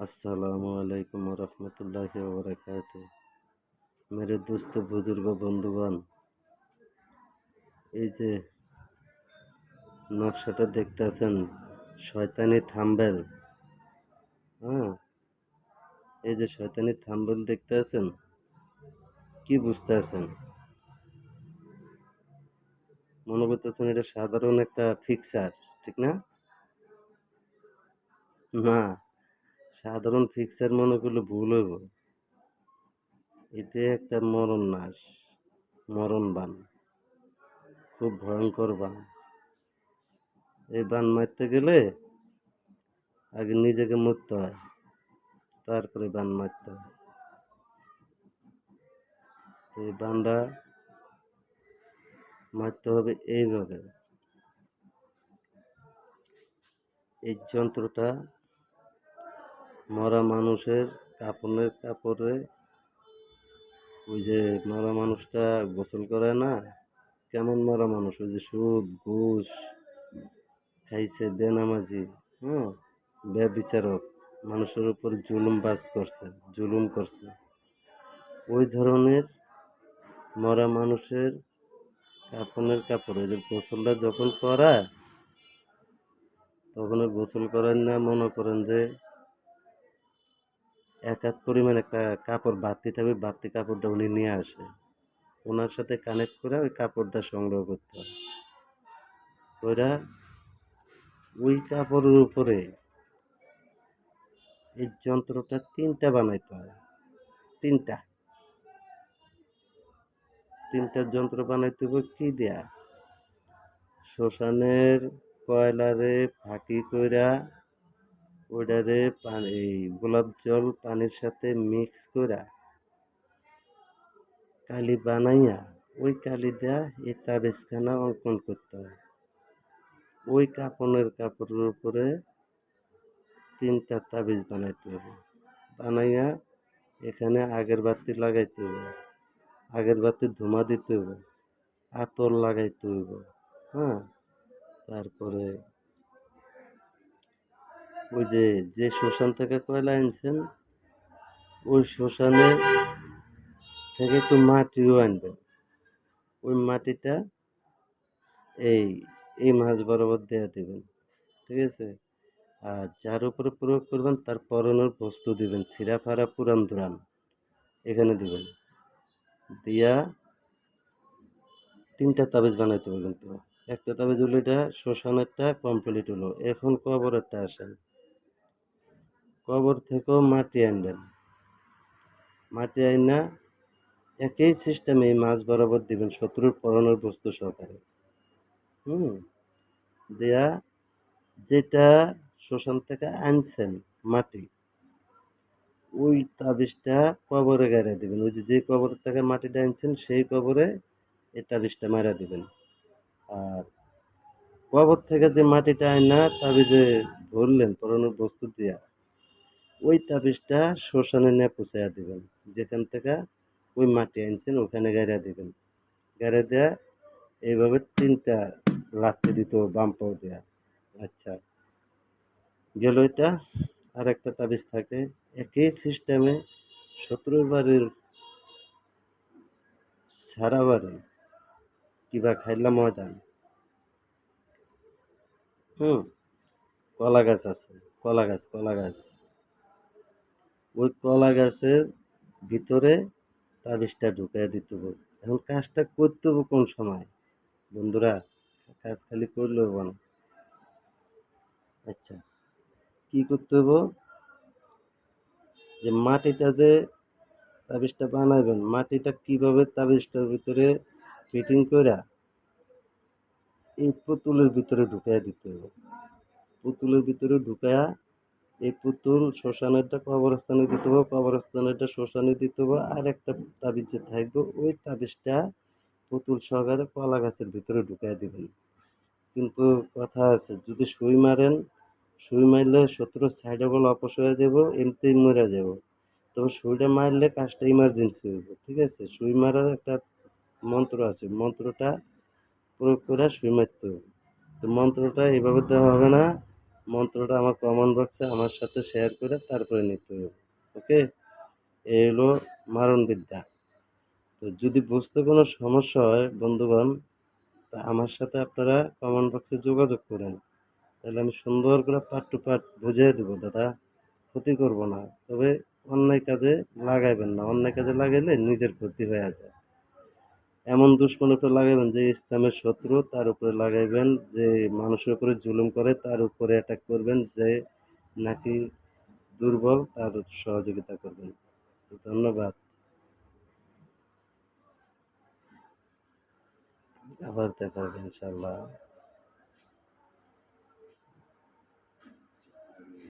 अस्सलामु अलैकुम वरहमतुल्लाहि वबरकातुह। मेरे दोस्त बुजुर्ग বন্ধুগণ, এই যে নকশাটা দেখতেছেন, শয়তানি থাম্বেল। হ্যাঁ, এই যে শয়তানি থাম্বেল দেখতেছেন, কি বুঝতেছেন? মনে করতেছেন এটা সাধারণ একটা ফিক্সার, ঠিক না? না, সাধারণ ফিক্সার মনে করলে ভুল হইব। এটা একটা মরণ নাশ, মরণ বান, খুব ভয়ঙ্কর বান। এই বান মারতে গেলে আগে নিজেকে মরতে হয়, তারপরে বান মারতে হয়। তো এই বানটা মারতে হবে এইভাবে। এই যন্ত্রটা মরা মানুষের কাপড়ের কাপড়ে, ওই যে মরা মানুষটা গোসল করে না, কেমন মরা মানুষ, ওই যে সুদ ঘুষ খাইছে, বেনামাজি, হ্যাঁ, ব্যভিচারক, মানুষের উপর জুলুম করছে, ওই ধরনের মরা মানুষের কাপড়ের কাপড়, ওই যে গোসলটা যখন করায়, তখন গোসল করেন না, মনে করেন যে এক হাত পরিমাণ একটা কাপড় বাড়তি থাকবে, বাড়তি কাপড়টা উনি নিয়ে আসে, ওনার সাথে কানেক্ট করে ওই কাপড়টা সংগ্রহ করতে হয়। ওইটা ওই কাপড়ের উপরে এই যন্ত্রটা তিনটা বানাইতে হয়। তিনটা তিনটা যন্ত্র বানাইতে হবে কি দেয়া, শ্মশানের কয়লারে ফাঁকি কইরা ওইটারে পানি, গোলাপ জল পানির সাথে মিক্স কইরা কালি বানাইয়া, ওই কালি দেয়া এই তাবিজখানা অঙ্কন করতে হয়। ওই কাপড়ের উপরে তিনটা তাবিজ বানাইতে হবে। বানাইয়া এখানে আগরবাতি লাগাইতে হবে, আগরবাতির ধোঁয়া দিতে হবে, আতর লাগাইতে হবে। হ্যাঁ, তারপরে ওই যে যে শ্মশান থেকে কয়লা আনছেন, ওই শ্মশানে থেকে একটু মাটিও আনবেন। ওই মাটিটা এই এই মাছ বরাবর দেয়া দেবেন, ঠিক আছে? আর যার উপরে প্রয়োগ করবেন তার পরনের বস্তু দিবেন, ছিঁড়া ফাড়া পুরান দুরান এখানে দিবেন, দিয়া তিনটা তাবিজ বানাইতে হবে। কিন্তু একটা তাবিজ হলো, এটা শ্মশানেরটা কমপ্লিট হলো, এখন কবরেরটা আসেন। কবর থেকেও মাটি আনবেন, মাটি আইনা একই সিস্টেমে এই মাছ বরাবর দিবেন, শত্রুর পরনের বস্তু সহকারে। দেয়া যেটা শ্মশান থেকে আনছেন মাটি, ওই তাবিজটা কবরে গাড়িয়ে দিবেন। ওই যে যে কবর থেকে মাটিটা আনছেন সেই কবরে এই তাবিজটা মারা দিবেন। আর কবর থেকে যে মাটিটা আয়না তাবিজে ভরলেন পরনের বস্তু দিয়া, ওই তাবিজটা শ্মশানে নিয়ে পৌঁছাইয়া দিবেন, যেখান থেকে ওই মাটি আনছেন ওখানে গাড়িয়া দিবেন। গাড়িয়ে দেয়া এইভাবে তিনটা লাথি দিত বাম পাও দেয়া। আচ্ছা, গেল এটা। আর একটা তাবিজ থাকে একই সিস্টেমে, শত্রুর বাড়ির সারা বাড়ি কিবা খাইলা ময়দান, কলা গাছ আছে, কলা গাছ, ওই কলা গাছের ভিতরে তাবিজটা ঢুকাই দিতে হবে। এখন কাজটা করতে হবে কোন সময় বন্ধুরা? কাজ খালি করলে হবে না। আচ্ছা, কি করতে হবে, যে মাটিটা যে তাবিজটা বানাইবেন, মাটিটা কিভাবে তাবিজটার ভিতরে ফিটিং করে এই পুতুলের ভিতরে ঢুকাইয়া দিতে হবে। পুতুলের ভিতরে ঢুকায়া এই পুতুল শ্মশানেরটা কবরস্থানে দিতে হবে, কবরস্থানেরটা শ্মশানে দিতে হবে। আর একটা তাবিজ যে থাকবে, ওই তাবিজটা পুতুল সহকারে কলা গাছের ভিতরে ঢুকাই দিবেন। কিন্তু কথা আছে, যদি সুই মারেন, সুই মারলে শত্রুর সাইডে বলে অপস হয়ে যাব, এমনিতেই মরে যাব। তবে সুইটা মারলে কাজটা ইমার্জেন্সি হইব, ঠিক আছে? সুই মারার একটা মন্ত্র আছে, মন্ত্রটা প্রয়োগ করে সুই মারতে হবে। তো মন্ত্রটা এভাবে দেওয়া হবে না, মন্ত্রটা আমার কমেন্ট বক্সে আমার সাথে শেয়ার করে তারপরে নিতে হবে। ওকে, এই হলো মারণ বিদ্যা। তো যদি বুঝতে কোনো সমস্যা হয় বন্ধুগণ, তা আমার সাথে আপনারা কমেন্ট বক্সে যোগাযোগ করেন, তাহলে আমি সুন্দর করে পার্ট টু পার্ট বুঝিয়ে দেবো দাদা। ক্ষতি করব না, তবে অন্যায় কাজে লাগাইবেন না, অন্যায় কাজে লাগাইলে নিজের ক্ষতি হয়ে যায়। এমন দুশ্মনের উপরে লাগাইবেন যে ইসলামের শত্রু, তার উপরে লাগাইবেন যে মানুষের উপরে জুলুম করে, তার উপরে অ্যাটাক করবেন, যে নাকি দুর্বল তার সহযোগিতা করবেন। তো ধন্যবাদ, আবার দেখা হবে ইনশাল্লাহ।